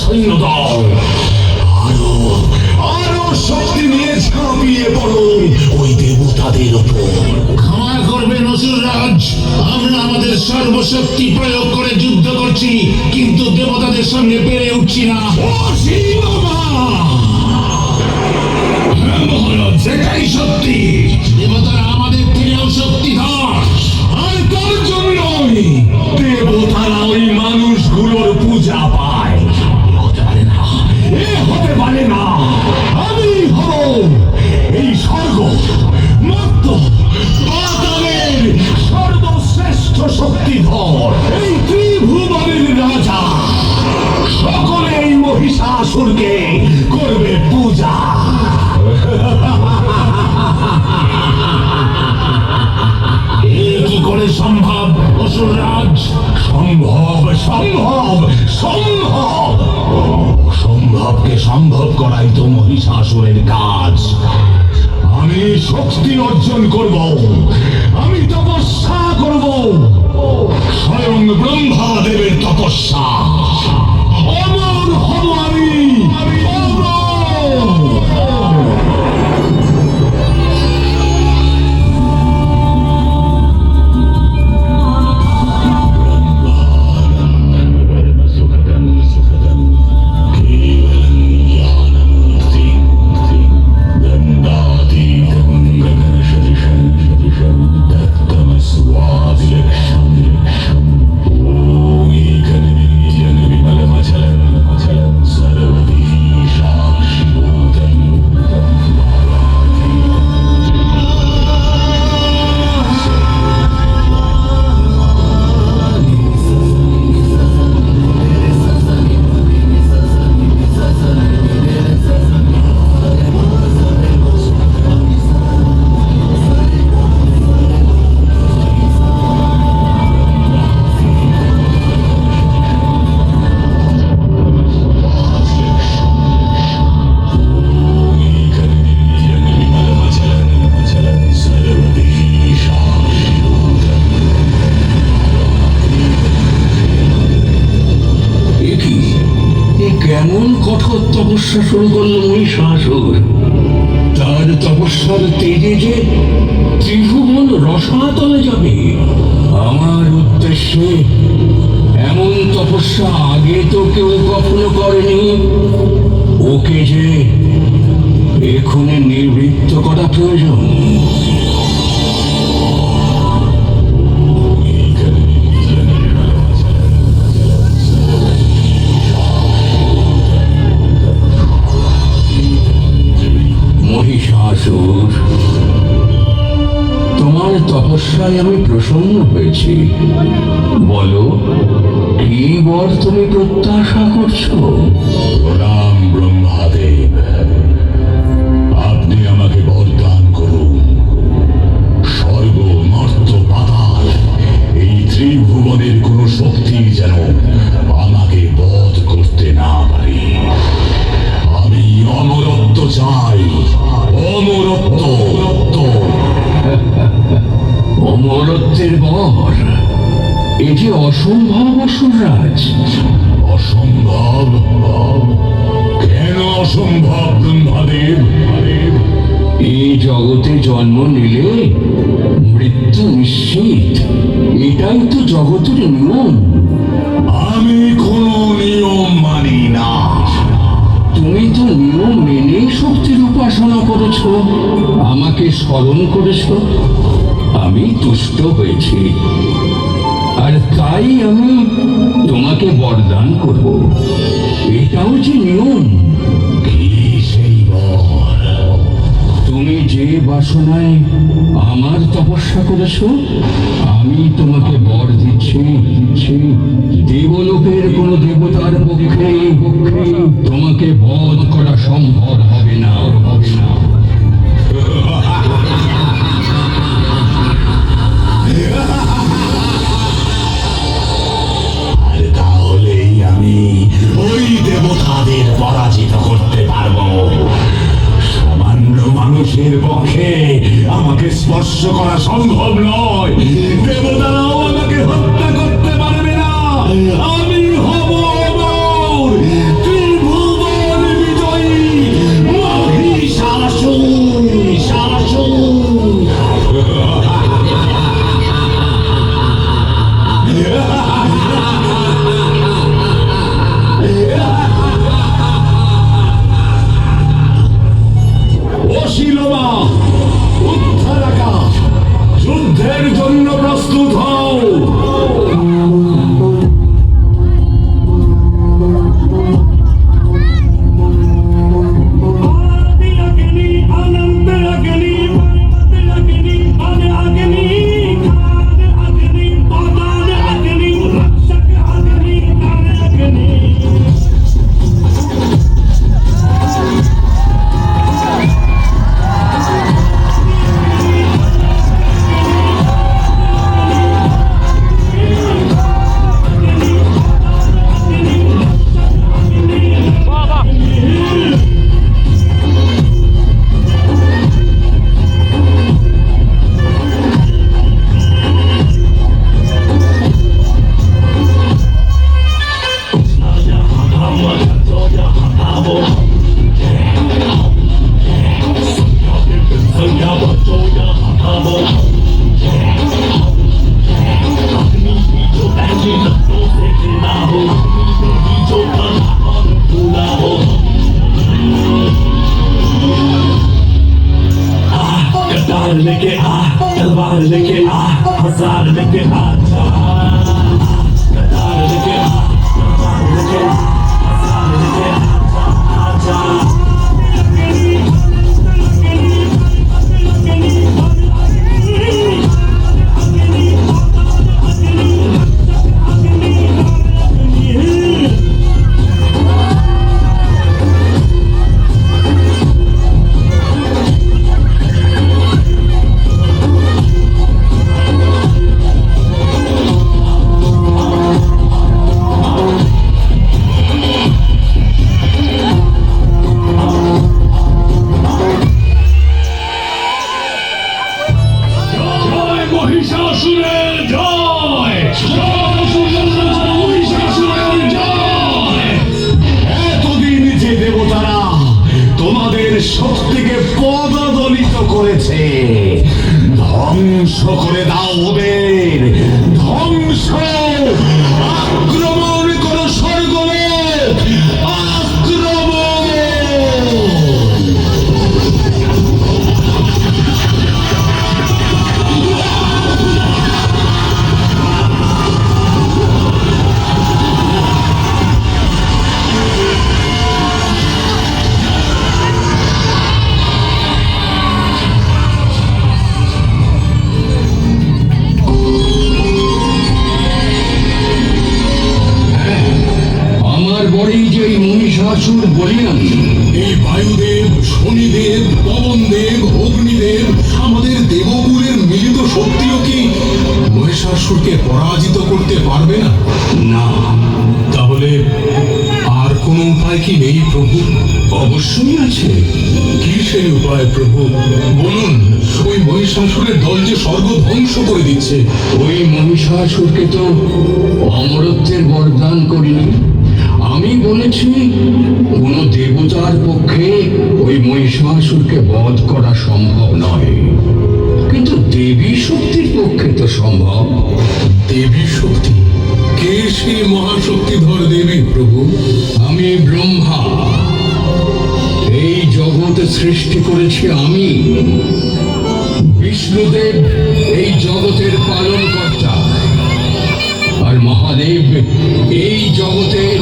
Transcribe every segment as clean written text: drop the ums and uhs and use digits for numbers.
সৈন্যদল। আরো আরো শক্তি নিয়ে ঝাঁপিয়ে পড়ো ওই দেবতাদের ওপর। ক্ষমা করবেন অসুররাজ, আমরা আমাদের সর্বশক্তি প্রয়োগ করে যুদ্ধ করছি, কিন্তু দেবতাদের সঙ্গে পেরে উঠছি না। হ্যাঁ মহারাজ, সেটাই সত্যি। দেবতারা আমাদের থেকেও শক্তিধর। আর তার জন্যই দেবতারা ওই মানুষগুলোর পূজা পায়। হতে পারে না, এ হতে পারে না। আমি হব এই স্বর্গ মর্ত পাতালের সর্বশ্রেষ্ঠ শক্তিধর, এই ত্রিভুবনের রাজা। সকলে এই মহিষাসুরকে করবে পূজা। কি করে সম্ভব অসুররাজ? সম্ভব সম্ভব সম্ভব। সম্ভবকে সম্ভব করাই তো মহিষাসুরের কাজ। আমি শক্তি অর্জন করব, আমি তপস্যা করব, স্বয়ং ব্রহ্মা দেবের তপস্যা। অমর হব আমি, অমর। কেমন কঠোর তপস্যা শুরু করলো মহিষাসুর। তার তপস্যার তেজে যে ত্রিভুবন রসাতলে যাবে। আমার উদ্দেশ্যে এমন তপস্যা আগে তো কেউ কখনো করেনি। ওকে যে এখনই নিবৃত্ত করা প্রয়োজন। মহিষাসুর, তোমার তপস্যায় আমি প্রসন্ন হয়েছি। বলো, কি বর তুমি প্রত্যাশা করছো? প্রণাম ব্রহ্মাদেব, আপনি আমাকে বরদান করুন। স্বর্গ মর্ত পাতাল এই ত্রিভুবনের কোন শক্তি যেন আমাকে বধ করতে না পারে। আমি অমরত্ব চাই, অমরত্ব। অমরত্বের বর, এ যে অসম্ভব অসুররাজ। অসম্ভব? কেন অসম্ভব ব্রহ্মাদেব? এই জগতে জন্ম নিলে মৃত্যু নিশ্চিত, এটাই তো জগতের নিয়ম। আমি কোনো নিয়ম মানি না। তুমি তো নিয়ম মেনে শক্তির উপাসনা করেছ, আমাকে স্মরণ করেছ, আমি তুষ্ট হয়েছি। আর তাই আমি তোমাকে বরদান করব। এটাও যে নিয়ম। কি সেই বর? তুমি যে বাসনায় আমার তপস্যা করেছ, আমি তোমাকে বর দিচ্ছি। দেবলোকের কোন দেবতার পক্ষে তোমাকে বধ করা সম্ভব হবে না। আর তাহলেই আমি ওই দেবতাদের পরাজিত করতে পারবো। সামান্য মানুষের পক্ষে আমাকে স্পর্শ করা সম্ভব নয়। দেবতারাও আমাকে হত্যা করতে পারবে না। আমি হব অমর। कतार लेके आ, हजार लेके आ जा। कतार लेके आ, कतार लेके आ, हजार लेके आ जा। জয় মহিষাসুরের জয়, মহিষাসুরের জয়। এতদিন যে দেবতারা তোমাদের শক্তিকে পদদলিত করেছে, ধ্বংস করে দাও ওদের, ধ্বংস। আক্রমণ করো স্বর্গলোক, আক্রমণ। আমার বড়ি যে এই মহিষাসুর বলিয়ান, এই বায়ুদেব, শনিদেব, পবনদেব, অগ্নিদেব, আমাদের দেবকুলের মিলিত শক্তিও কি মহিষাসুরকে পরাজিত করতে পারবে না? না। তাহলে আর কোনো উপায় কি নেই প্রভু? অবশ্যই আছে। কি সেই উপায় প্রভু? বলুন। ওই মহিষাসুরের দল যে স্বর্গ ধ্বংস করে দিচ্ছে। ওই মহিষাসুরকে তো অমরত্বের বরদান করিনি। আমি বলেছি কোন দেবতার পক্ষে ওই মহিষাসুরকে বধ করা সম্ভব নয়, কিন্তু দেবী শক্তির পক্ষে তো সম্ভব। দেবী শক্তি? কে সেই মহাশক্তিধর দেবী প্রভু? আমি ব্রহ্মা। এই জগৎ সৃষ্টি করেছি আমি। বিষ্ণুদেব এই জগতের পালনকর্তা, আর মহাদেব এই জগতের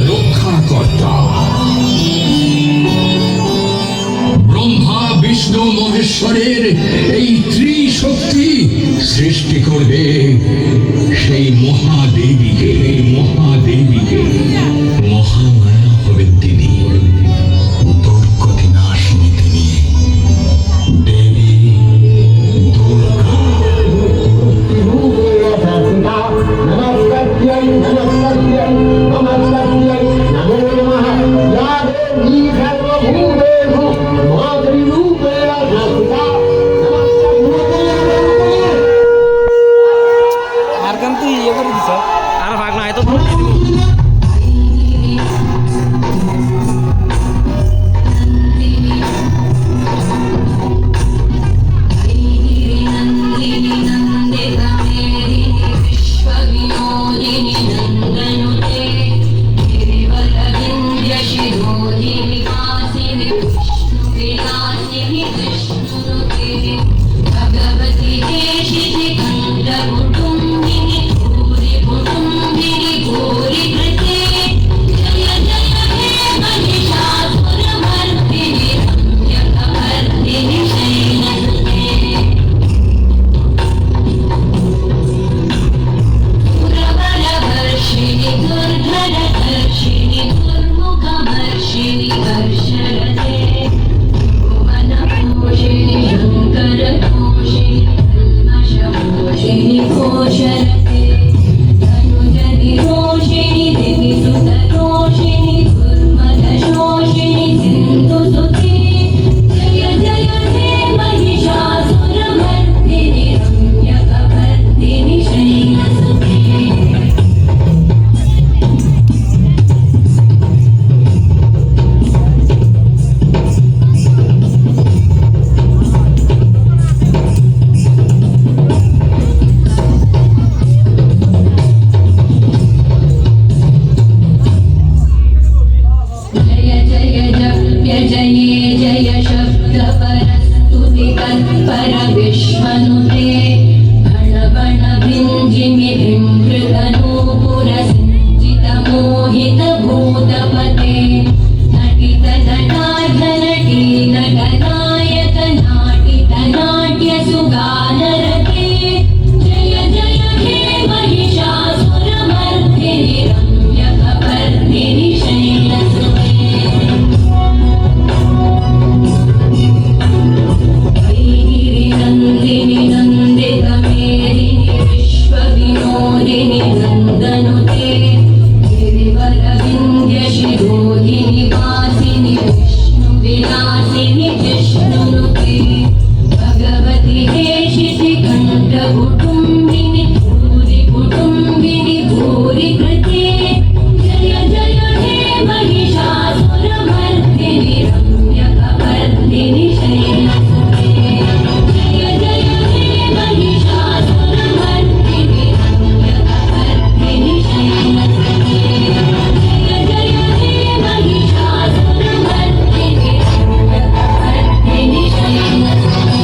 রক্ষাকর্তা। ব্রহ্মা, বিষ্ণু, মহেশ্বরের এই ত্রিশক্তি সৃষ্টি করবে সেই মহাদেবীকে। মহাদেবীকে মহামায়া হবেন তিনি, দুর্গতি নাশিনী তিনি, দেবী দুর্গা। আর গান তো ইয়ে করে দিছ महिषासुरमर्दिनि रम्यकपर्दिनि शैलसुते जय जय हे महिषासुरमर्दिनि रम्यकपर्दिनि शैलसुते जय जय हे महिषासुरमर्दिनि रम्यकपर्दिनि शैलसुते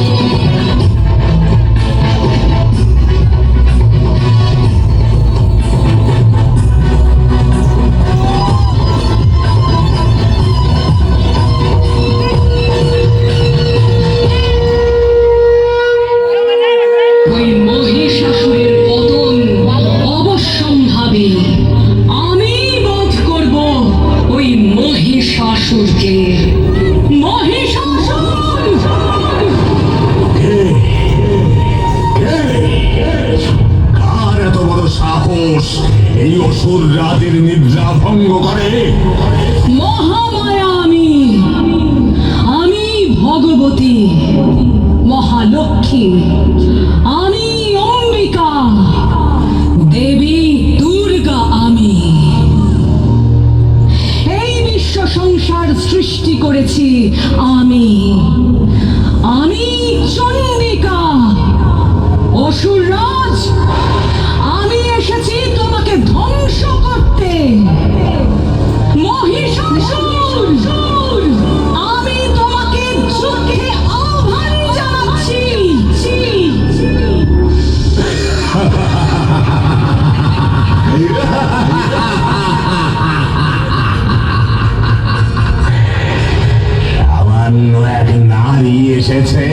ওই মহিষাসুরের পতন অবশ্যম্ভাবী। আমি বধ করব ওই মহিষাসুরকে। মহিষাসুর! কার এত বড় সাহস এই অসুর রাজের নিদ্রা ভঙ্গ করে? মহামায়া আমি। আমি ভগবতী মহালক্ষ্মী। আমি অম্বিকা দেবী দুর্গা। আমি এই বিশ্ব সংসার সৃষ্টি করেছি। আমি আমি চণ্ডিকা। অসুররাজ, আমি এসেছি তোমাকে ধ্বংস করতে। মহিষাসুর, আমি তোমাকে যুদ্ধে আহ্বান জানাচ্ছি। সামান্য এক নারী এসেছে